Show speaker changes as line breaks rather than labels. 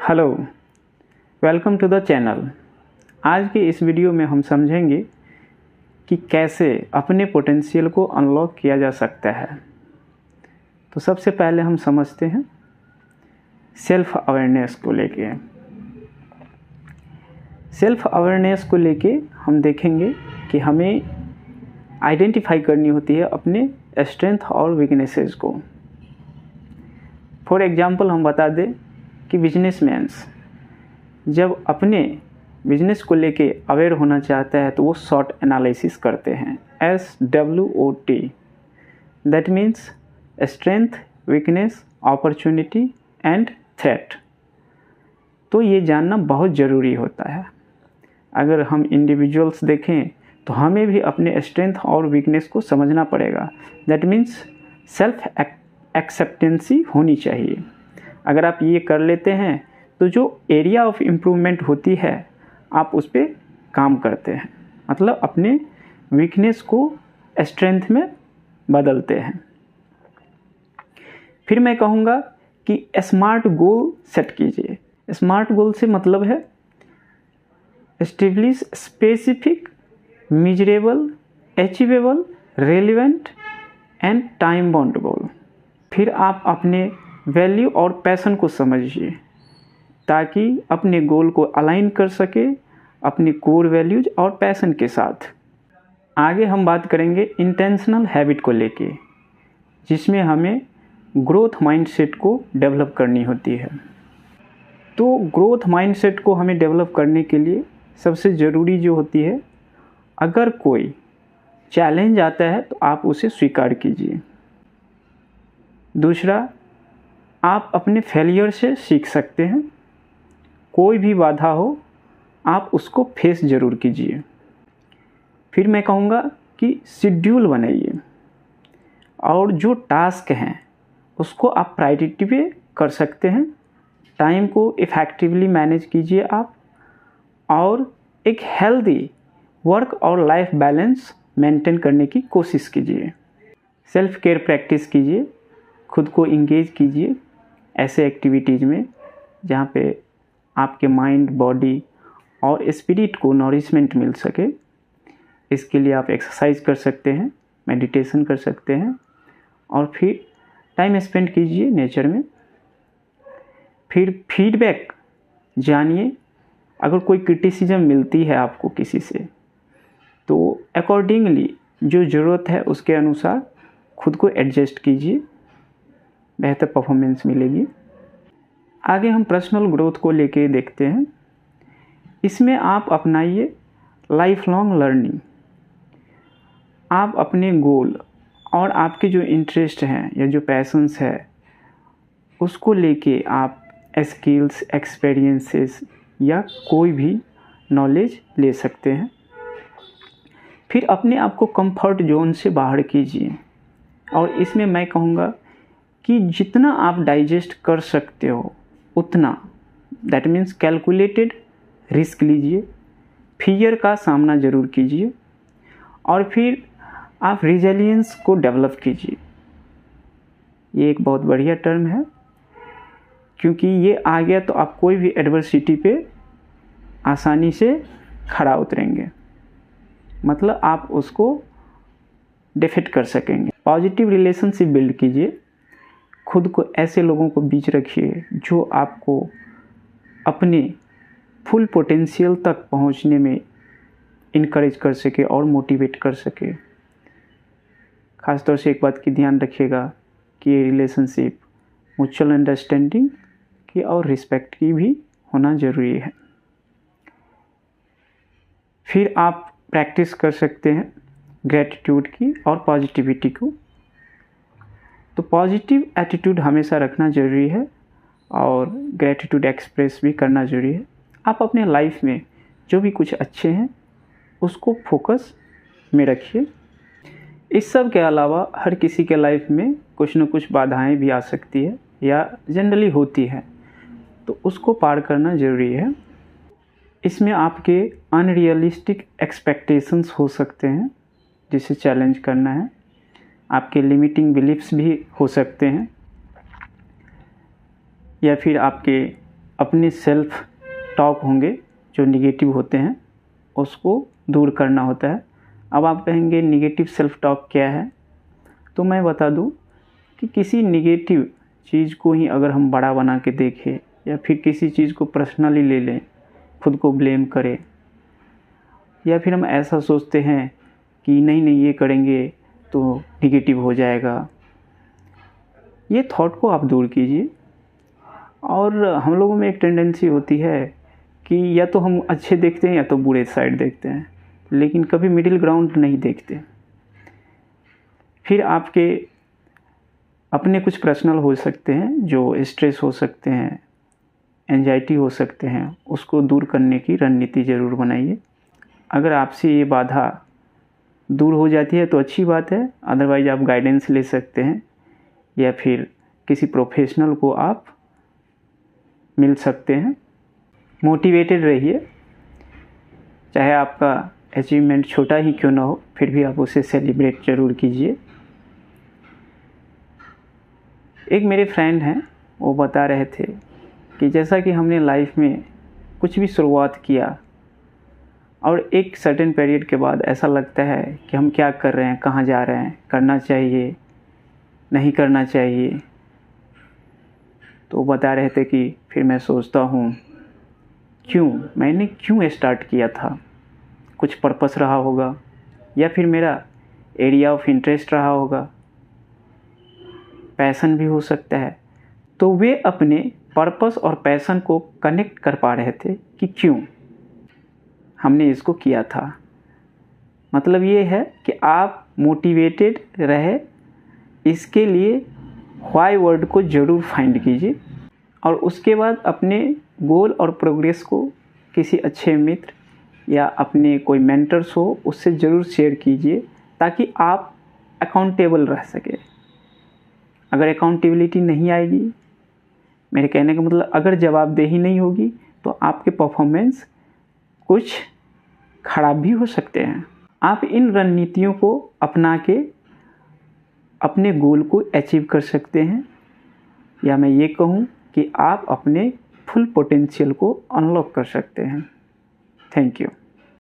Hello, welcome to the channel. आज के इस वीडियो में हम समझेंगे कि कैसे अपने पोटेंशियल को अनलॉक किया जा सकता है। तो सबसे पहले हम समझते हैं सेल्फ अवेयरनेस को लेके। सेल्फ अवेयरनेस को लेके हम देखेंगे कि हमें आइडेंटिफाई करनी होती है अपने स्ट्रेंथ और वीकनेसेस को। फॉर एग्जांपल हम बता दें कि बिजनेसमैन्स जब अपने बिजनेस को लेके अवेयर होना चाहता है तो वो शॉर्ट एनालिसिस करते हैं, SWOT। That means strength, weakness, opportunity and threat. तो ये जानना बहुत ज़रूरी होता है। अगर हम इंडिविजुअल्स देखें तो हमें भी अपने स्ट्रेंथ और वीकनेस को समझना पड़ेगा। दैट मीन्स सेल्फ एक्सेप्टेंसी होनी चाहिए। अगर आप ये कर लेते हैं तो जो एरिया ऑफ इम्प्रूवमेंट होती है आप उस पर काम करते हैं, मतलब अपने वीकनेस को स्ट्रेंथ में बदलते हैं। फिर मैं कहूँगा कि स्मार्ट गोल सेट कीजिए। स्मार्ट गोल से मतलब है establish specific, measurable, achievable, relevant and time bound goal. फिर आप अपने वैल्यू और पैशन को समझिए ताकि अपने गोल को अलाइन कर सके अपनी कोर वैल्यूज और पैशन के साथ। आगे हम बात करेंगे इंटेंशनल हैबिट को लेके, जिसमें हमें ग्रोथ माइंडसेट को डेवलप करनी होती है। तो ग्रोथ माइंडसेट को हमें डेवलप करने के लिए सबसे ज़रूरी जो होती है, अगर कोई चैलेंज आता है तो आप उसे स्वीकार कीजिए। दूसरा, आप अपने फेलियर से सीख सकते हैं। कोई भी बाधा हो आप उसको फेस ज़रूर कीजिए। फिर मैं कहूँगा कि शेड्यूल बनाइए और जो टास्क हैं उसको आप प्रायोरिटी पे कर सकते हैं। टाइम को इफ़ेक्टिवली मैनेज कीजिए आप, और एक हेल्दी वर्क और लाइफ बैलेंस मेंटेन करने की कोशिश कीजिए। सेल्फ केयर प्रैक्टिस कीजिए, खुद को इंगेज कीजिए ऐसे एक्टिविटीज़ में जहाँ पे आपके माइंड, बॉडी और स्पिरिट को नॉरिशमेंट मिल सके। इसके लिए आप एक्सरसाइज कर सकते हैं, मेडिटेशन कर सकते हैं, और फिर टाइम स्पेंड कीजिए नेचर में। फिर फीडबैक जानिए। अगर कोई क्रिटिसिज्म मिलती है आपको किसी से तो अकॉर्डिंगली जो ज़रूरत है उसके अनुसार खुद को एडजस्ट कीजिए, बेहतर परफॉर्मेंस मिलेगी। आगे हम पर्सनल ग्रोथ को लेके देखते हैं। इसमें आप अपनाइए लाइफ लॉन्ग लर्निंग। आप अपने गोल और आपके जो इंटरेस्ट हैं या जो पैशंस है उसको लेके आप स्किल्स, एक्सपीरियंसेस या कोई भी नॉलेज ले सकते हैं। फिर अपने आप को कंफर्ट जोन से बाहर कीजिए, और इसमें मैं कहूँगा कि जितना आप डाइजेस्ट कर सकते हो उतना, दैट मीन्स कैलकुलेटेड रिस्क लीजिए, फियर का सामना ज़रूर कीजिए, और फिर आप रिजिलियंस को डेवलप कीजिए। ये एक बहुत बढ़िया टर्म है, क्योंकि ये आ गया तो आप कोई भी एडवर्सिटी पे आसानी से खड़ा उतरेंगे, मतलब आप उसको डिफीट कर सकेंगे। पॉजिटिव रिलेशनशिप बिल्ड कीजिए। खुद को ऐसे लोगों को बीच रखिए जो आपको अपने फुल पोटेंशियल तक पहुंचने में इनकरेज कर सके और मोटिवेट कर सके। ख़ासतौर से एक बात की ध्यान रखिएगा कि ये रिलेशनशिप म्यूचुअल अंडरस्टैंडिंग की और रिस्पेक्ट की भी होना ज़रूरी है। फिर आप प्रैक्टिस कर सकते हैं ग्रैटिट्यूड की और पॉजिटिविटी को। तो पॉजिटिव एटीट्यूड हमेशा रखना ज़रूरी है और ग्रैटिट्यूड एक्सप्रेस भी करना ज़रूरी है। आप अपने लाइफ में जो भी कुछ अच्छे हैं उसको फोकस में रखिए। इस सब के अलावा हर किसी के लाइफ में कुछ न कुछ बाधाएं भी आ सकती है या जनरली होती है, तो उसको पार करना ज़रूरी है। इसमें आपके अनरियलिस्टिक एक्सपेक्टेशंस हो सकते हैं जिसे चैलेंज करना है। आपके लिमिटिंग बिलीफ्स भी हो सकते हैं, या फिर आपके अपने सेल्फ टॉक होंगे जो निगेटिव होते हैं उसको दूर करना होता है। अब आप कहेंगे निगेटिव सेल्फ टॉक क्या है, तो मैं बता दूं कि किसी निगेटिव चीज़ को ही अगर हम बड़ा बना के देखें या फिर किसी चीज़ को पर्सनली ले लें, खुद को ब्लेम करें, या फिर हम ऐसा सोचते हैं कि नहीं ये करेंगे तो निगेटिव हो जाएगा, ये थॉट को आप दूर कीजिए। और हम लोगों में एक टेंडेंसी होती है कि या तो हम अच्छे देखते हैं या तो बुरे साइड देखते हैं, लेकिन कभी मिडिल ग्राउंड नहीं देखते। फिर आपके अपने कुछ पर्सनल हो सकते हैं, जो स्ट्रेस हो सकते हैं, एंजाइटी हो सकते हैं, उसको दूर करने की रणनीति ज़रूर बनाइए। अगर आपसे ये बाधा दूर हो जाती है तो अच्छी बात है, अदरवाइज़ आप गाइडेंस ले सकते हैं या फिर किसी प्रोफेशनल को आप मिल सकते हैं। मोटिवेटेड रहिए, चाहे आपका अचीवमेंट छोटा ही क्यों ना हो, फिर भी आप उसे सेलिब्रेट ज़रूर कीजिए। एक मेरे फ्रेंड हैं, वो बता रहे थे कि जैसा कि हमने लाइफ में कुछ भी शुरुआत किया और एक सर्टेन पीरियड के बाद ऐसा लगता है कि हम क्या कर रहे हैं, कहाँ जा रहे हैं, करना चाहिए नहीं करना चाहिए। तो बता रहे थे कि फिर मैं सोचता हूँ मैंने क्यों स्टार्ट किया था, कुछ पर्पस रहा होगा या फिर मेरा एरिया ऑफ इंटरेस्ट रहा होगा, पैशन भी हो सकता है। तो वे अपने पर्पस और पैशन को कनेक्ट कर पा रहे थे कि क्यों हमने इसको किया था। मतलब ये है कि आप मोटिवेटेड रहे, इसके लिए व्हाई वर्ड को ज़रूर फाइंड कीजिए और उसके बाद अपने गोल और प्रोग्रेस को किसी अच्छे मित्र या अपने कोई मेंटर्स हो उससे ज़रूर शेयर कीजिए, ताकि आप अकाउंटेबल रह सके। अगर अकाउंटेबिलिटी नहीं आएगी, मेरे कहने का मतलब अगर जवाबदेही नहीं होगी, तो आपके परफॉर्मेंस कुछ खराब भी हो सकते हैं। आप इन रणनीतियों को अपना के अपने गोल को अचीव कर सकते हैं, या मैं ये कहूँ कि आप अपने फुल पोटेंशियल को अनलॉक कर सकते हैं। Thank you.